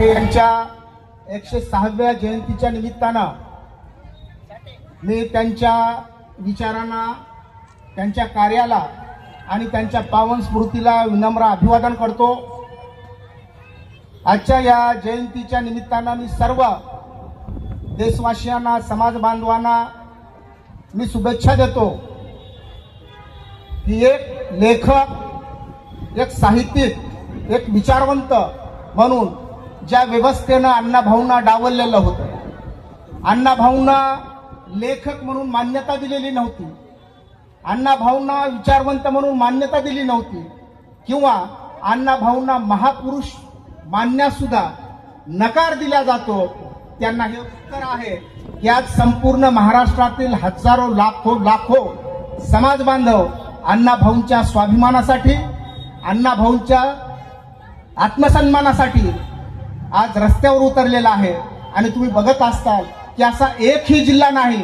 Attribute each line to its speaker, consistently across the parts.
Speaker 1: त्यांच्या 106व्या जयंतीच्या निमित्तानं मी त्यांच्या विचारांना, त्यांच्या कार्याला आणि त्यांच्या पावन स्मृतीला विनम्र अभिवादन करतो। आजच्या या जयंतीच्या निमित्तानं मी सर्व देशवासियांना, समाज बांधवांना मी शुभेच्छा देतो की एक लेखक, एक साहित्यिक, एक विचारवंत म्हणून ज्या व्यवस्थेनं अण्णाभाऊंना डावललेलं होतं, अण्णाभाऊंना लेखक म्हणून मान्यता दिलेली नव्हती, अण्णाभाऊंना विचारवंत म्हणून मान्यता दिली नव्हती किंवा अण्णाभाऊंना महापुरुष मानण्यास सुद्धा नकार दिला जातो, त्यांना हे उत्तर आहे की आज संपूर्ण महाराष्ट्रातील हजारो लाखो समाज बांधव अण्णाभाऊंच्या स्वाभिमानासाठी, अण्णाभाऊंच्या आत्मसन्मानासाठी आज रस्त्यावर उतरलेला आहे। आणि तुम्ही बघत असताल की असा एकही जिल्हा नाही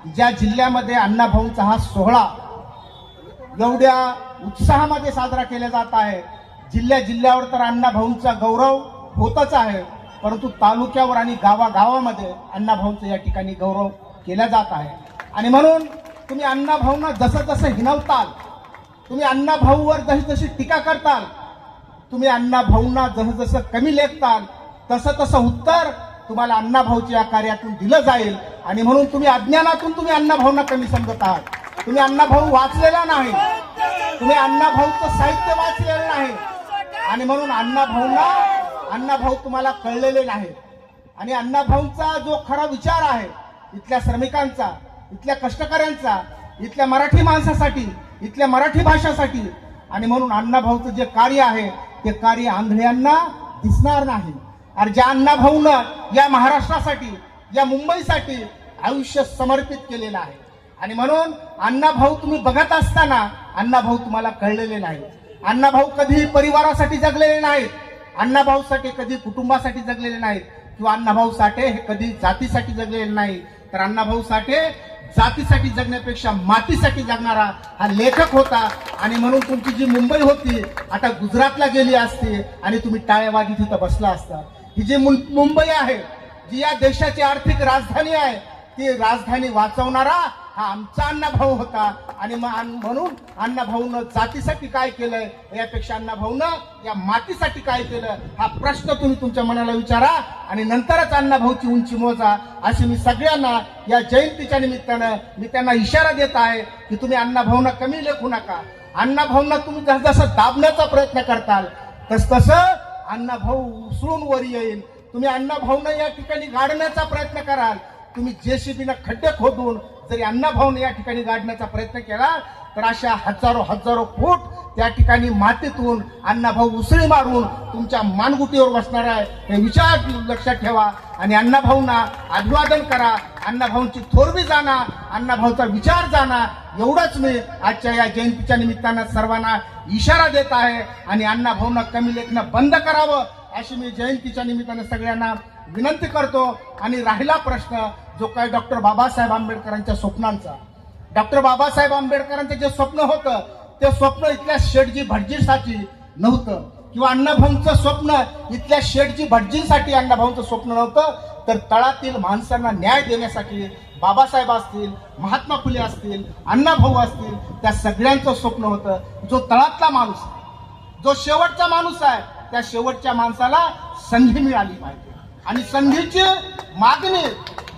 Speaker 1: ज्या जिल्ह्यामध्ये अण्णाभाऊंचा हा सोहळा एवढ्या उत्साहामध्ये साजरा केला जात आहे। जिल्ह्यावर तर अण्णाभाऊंचा गौरव होतच आहे, परंतु तालुक्यावर आणि गावागावामध्ये अण्णाभाऊंचा या ठिकाणी गौरव केला जात आहे। आणि म्हणून तुम्ही अण्णाभाऊंना जसं जसं हिणवताल, तुम्ही अण्णाभाऊवर जशी जशी टीका करताल, तुम्ही अण्णाभाऊंना जसं जसं कमी लेखताल, तसं तसं उत्तर तुम्हाला अण्णाभाऊच्या या कार्यातून दिलं जाईल। आणि म्हणून तुम्ही अज्ञानातून तुम्ही अण्णाभाऊंना कमी समजत आहात। तुम्ही अण्णाभाऊ वाचलेला नाही, तुम्ही अण्णाभाऊचं साहित्य वाचलेलं नाही, आणि म्हणून अण्णाभाऊ तुम्हाला कळलेले नाही। आणि अण्णाभाऊंचा जो खरा विचार आहे इथल्या श्रमिकांचा, इथल्या कष्टकऱ्यांचा, इथल्या मराठी माणसासाठी, इथल्या मराठी भाषासाठी, आणि म्हणून अण्णाभाऊचं जे कार्य आहे ते कार्य आंधळ्यांना दिसणार नाही। आणि ज्या अण्णाभाऊनं या महाराष्ट्रासाठी, या मुंबईसाठी आयुष्य समर्पित केलेलं आहे, आणि म्हणून अण्णाभाऊ तुम्ही बघत असताना अण्णाभाऊ तुम्हाला कळलेले नाही। अण्णाभाऊ कधी परिवारासाठी जगलेले नाहीत, अण्णाभाऊसाठी कधी कुटुंबासाठी जगलेले नाहीत, किंवा अण्णाभाऊ साठे हे कधी जातीसाठी जगलेले नाही, तर अण्णाभाऊ साठे जातीसाठी जगण्यापेक्षा मातीसाठी जगणारा हा लेखक होता। आणि म्हणून तुमची जी मुंबई होती आता गुजरातला गेली असती आणि तुम्ही टाळ्या वाजवीत तिथं बसला असता। ही जी मुंबई आहे, जी या देशाची आर्थिक राजधानी आहे, ती राजधानी वाचवणारा हा आमचा अण्णाभाऊ होता। आणि म्हणून अण्णाभाऊनं जातीसाठी काय केलंय यापेक्षा अण्णाभाऊनं या मातीसाठी काय केलं हा प्रश्न तुम्ही तुमच्या मनाला विचारा, आणि नंतरच अण्णाभाऊची उंची मोजा। अशी मी सगळ्यांना या जयंतीच्या निमित्तानं मी त्यांना इशारा देत आहे की तुम्ही अण्णाभाऊंना कमी लेखू नका। अण्णाभाऊंना तुम्ही जसं जसं दाबण्याचा प्रयत्न करताल तसं अण्णाभाऊ उसळून वर येईल। तुम्ही अण्णाभाऊंना या ठिकाणी गाडण्याचा प्रयत्न कराल, तुम्ही जेसीबीनं खड्डे खोदून जरी अण्णाभाऊने या ठिकाणी गाडण्याचा प्रयत्न केला तर अशा हजारो फूट त्या ठिकाणी मातीतून अण्णाभाऊ उसळी मारून तुमच्या मानगुटीवर बसणार आहे, हे विचार लक्षात ठेवा। आणि अण्णाभाऊंना अभिवादन करा, अण्णाभाऊंची थोरवी जाणा, अण्णाभाऊचा विचार जाणा, एवढंच मी आजच्या या जयंतीच्या निमित्तानं सर्वांना इशारा देत आहे। आणि अण्णाभाऊंना कमी लेखणं बंद करावं अशी मी जयंतीच्या निमित्तानं सगळ्यांना विनंती करतो। आणि राहिला प्रश्न जो काय डॉक्टर बाबासाहेब आंबेडकरांच्या स्वप्नांचा, डॉक्टर बाबासाहेब आंबेडकरांचं जे स्वप्न होतं ते स्वप्न इथल्या शेठजी भटजींसाठी नव्हतं, किंवा अण्णाभाऊंचं स्वप्न इथल्या शेठजी भटजींसाठी अण्णाभाऊंचं स्वप्न नव्हतं, तर तळातील माणसांना न्याय देण्यासाठी बाबासाहेब असतील, महात्मा फुले असतील, अण्णाभाऊ असतील, त्या सगळ्यांचं स्वप्न होतं। जो तळातला माणूस, जो शेवटचा माणूस आहे, त्या शेवटच्या माणसाला संधी मिळाली पाहिजे। आणि संधीची मागणी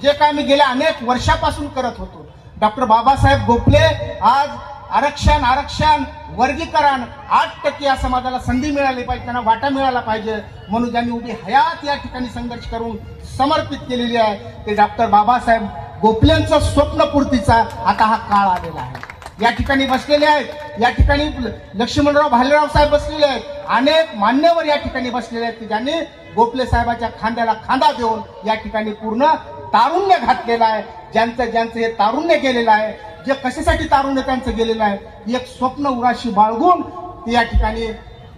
Speaker 1: जे काय मी गेल्या अनेक वर्षापासून करत होतो, डॉक्टर बाबासाहेब गोखले आज आरक्षण वर्गीकरण 8% या समाजाला संधी मिळाली पाहिजे, त्यांना वाटा मिळाला पाहिजे, म्हणून ज्यांनी उभी हयात या ठिकाणी संघर्ष करून समर्पित केलेली आहे, ते डॉक्टर बाबासाहेब गोखलेंचं स्वप्नपूर्तीचा आता हा काळ आलेला आहे। या ठिकाणी बसलेले आहेत, या ठिकाणी लक्ष्मणराव भालेराव साहेब बसलेले आहेत, अनेक मान्यवर या ठिकाणी बसलेले आहेत की ज्यांनी गोखले साहेबाच्या खांद्याला खांदा देऊन या ठिकाणी पूर्ण तारुण्य घातलेलं आहे। ज्यांचं हे तारुण्य गेलेलं आहे, जे कशासाठी तारुण्य त्यांचं गेलेलं आहे, एक स्वप्न उराशी बाळगून ते या ठिकाणी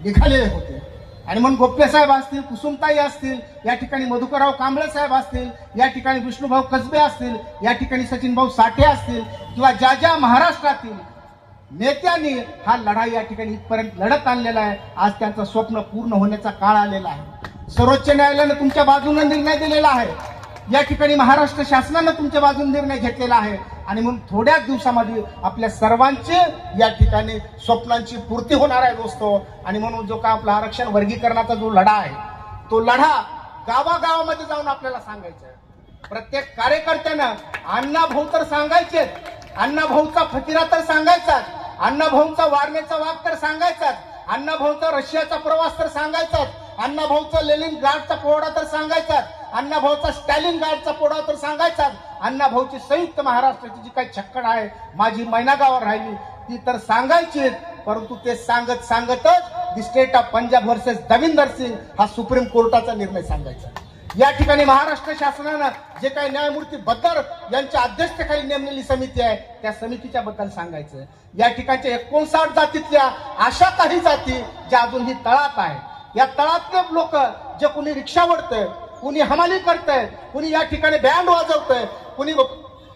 Speaker 1: निघालेले होते। आणि म्हणून गोखले साहेब असतील, कुसुमताई असतील, या ठिकाणी मधुकरराव कांबळे साहेब असतील, या ठिकाणी विष्णुभाऊ कसबे असतील, या ठिकाणी सचिनभाऊ साठे असतील, किंवा ज्या महाराष्ट्रातील नेत्यांनी हा लढा या ठिकाणी इथपर्यंत लढत आणलेला आहे, आज त्यांचं स्वप्न पूर्ण होण्याचा काळ आलेला आहे। सर्वोच्च न्यायालयानं तुमच्या बाजूने निर्णय दिलेला आहे, या ठिकाणी महाराष्ट्र शासनानं तुमच्या बाजूने निर्णय घेतलेला आहे आणि म्हणून थोड्याच दिवसामध्ये आपल्या सर्वांचे या ठिकाणी स्वप्नांची पूर्ती होणार आहे दोस्तो. आणि म्हणून जो का आपला आरक्षण वर्गीकरणाचा जो लढा आहे तो लढा गावागावामध्ये जाऊन आपल्याला सांगायचा आहे. प्रत्येक कार्यकर्त्यानं अण्णाभाऊ तर सांगायचे, अण्णाभाऊचा फकिरा तर सांगायचाच, अण्णाभाऊचा वारण्याचा वाघ तर सांगायचाच, अण्णाभाऊचा रशियाचा प्रवास तर सांगायचाच, अण्णाभाऊचा लेनिन गार्डचा पोवाडा तर सांगायचाच, अण्णाभाऊचा स्टॅलिन गार्डचा पोवाडा तर सांगायचाच, अण्णाभाऊची संयुक्त महाराष्ट्राची जी काही छक्कड आहे माझी मैनागावर राहिली ती तर सांगायची. परंतु ते सांगत सांगतच the state of Punjab versus Davinder Singh हा सुप्रीम कोर्टाचा निर्णय सांगायचा. या ठिकाणी महाराष्ट्र शासनानं जे काही न्यायमूर्ती बद्दर यांच्या अध्यक्षतेखाली नेमलेली समिती आहे त्या समितीच्या बद्दल सांगायचं. या ठिकाणच्या 59 जातीतल्या अशा काही जाती ज्या अजूनही तळात आहे, या तळातले लोक जे कुणी रिक्षा ओढतंय, कुणी हमाली करतंय, कुणी या ठिकाणी बँड वाजवतंय, कुणी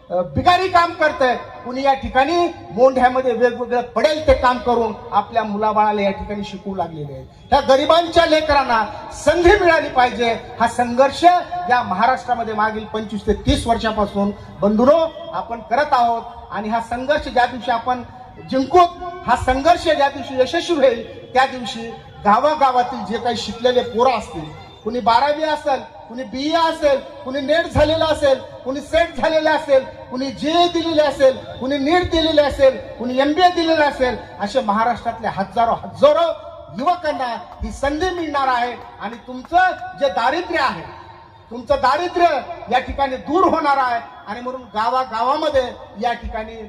Speaker 1: बिगारी काम करतंय, कुणी या ठिकाणी मोंढ्यामध्ये वेगवेगळं पडेल ते काम करून आपल्या मुलाबाळाला या ठिकाणी शिकवू लागलेले आहेत. ह्या गरिबांच्या लेकरांना संधी मिळाली पाहिजे. हा संघर्ष या महाराष्ट्रामध्ये मागील 25 ते 30 वर्षापासून बंधुरो आपण करत आहोत आणि हा संघर्ष ज्या दिवशी आपण जिंकू, हा संघर्ष ज्या दिवशी यशस्वी होईल त्या दिवशी गावागावातील जे काही शिकलेले पोरं असतील, कुणी 12वी असेल, कुणी BA असेल, कुणी नेट झालेलं असेल, कुणी सेट झालेलं असेल, कुणी GA दिलेले असेल, कुणी नीट दिलेले असेल, कुणी MBA दिलेलं असेल, असे महाराष्ट्रातले हजारो युवकांना ही संधी मिळणार आहे. आणि तुमचं जे दारिद्र्य आहे, तुमचं दारिद्र्य या ठिकाणी दूर होणार आहे. आणि म्हणून गावागावामध्ये या ठिकाणी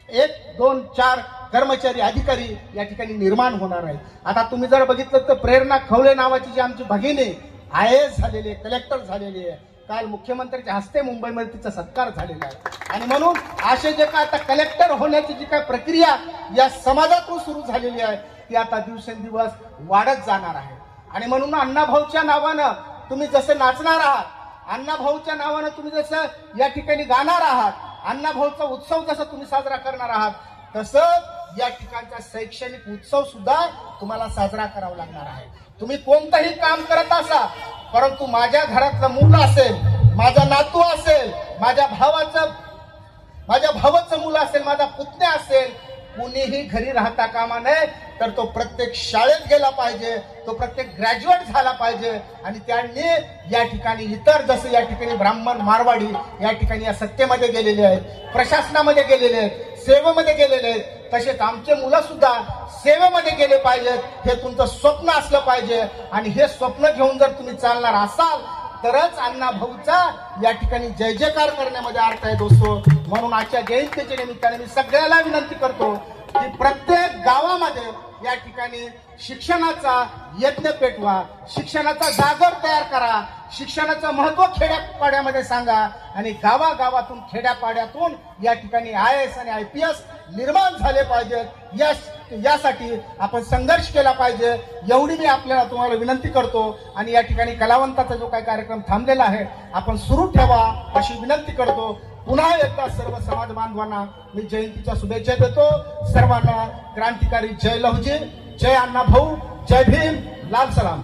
Speaker 1: 1, 2, 4 कर्मचारी अधिकारी या ठिकाणी निर्माण होणार आहेत. आता तुम्ही जर बघितलं तर प्रेरणा खवले नावाची जी आमची भगिनी IAS झालेली आहे, कलेक्टर झालेली आहे, काल मुख्यमंत्र्यांच्या हस्ते मुंबईमध्ये तिचा सत्कार झालेला आहे. आणि म्हणून असे जे काय आता कलेक्टर होण्याची जी काय प्रक्रिया या समाजातून सुरू झालेली आहे ती आता दिवसेंदिवस वाढत जाणार आहे. आणि म्हणून अण्णाभाऊच्या नावानं तुम्ही जसं नाचणार आहात, अण्णाभाऊच्या नावानं तुम्ही जसं या ठिकाणी गाणार आहात, अण्णाभाऊचा उत्सव जसा तुम्ही साजरा करणार आहात, तसं या ठिकाणचा शैक्षणिक उत्सव सुद्धा तुम्हाला साजरा करावा लागणार आहे. तुम्ही कोणतंही काम करत असा, परंतु माझ्या घरातलं मूल असेल, माझा नातू असेल, माझ्या भावाचं मूल असेल, माझा पुतण्या असेल, कुणीही घरी राहता कामा नये. तर तो प्रत्येक शाळेत गेला पाहिजे, तो प्रत्येक ग्रॅज्युएट झाला पाहिजे. आणि त्यांनी या ठिकाणी इतर जसं या ठिकाणी ब्राह्मण मारवाडी या ठिकाणी या सत्तेमध्ये गेलेले आहेत, प्रशासनामध्ये गेलेले आहेत, सेवेमध्ये गेलेले आहेत, तसेच आमचे मुलं सुद्धा सेवेमध्ये गेले पाहिजेत. हे तुमचं स्वप्न असलं पाहिजे. आणि हे स्वप्न घेऊन जर तुम्ही चालणार असाल तरच अण्णाभाऊचा या ठिकाणी जय जयकार करण्यामध्ये अर्थ आहे दोस्तो. म्हणून आजच्या जयंतीच्या निमित्ताने मी सगळ्याला विनंती करतो की प्रत्येक गावामध्ये या ठिकाणी शिक्षणाचा यज्ञ पेटवा, शिक्षणाचा जागर तयार करा, शिक्षणाचं महत्व खेड्यापाड्यामध्ये सांगा आणि गावागावातून खेड्यापाड्यातून या ठिकाणी IAS आणि IPS निर्माण झाले पाहिजेत. यासाठी आपण संघर्ष केला पाहिजे. एवढी मी आपल्याला तुम्हाला विनंती करतो. आणि या ठिकाणी कलावंताचा जो काही कार्यक्रम थांबलेला आहे आपण सुरू ठेवा अशी विनंती करतो. पुन्हा एकदा सर्व समाज बांधवांना मी जयंतीच्या शुभेच्छा देतो. सर्वांना क्रांतिकारी जय लहुजी, जय अण्णाभाऊ, जय भीम, लाल सलाम.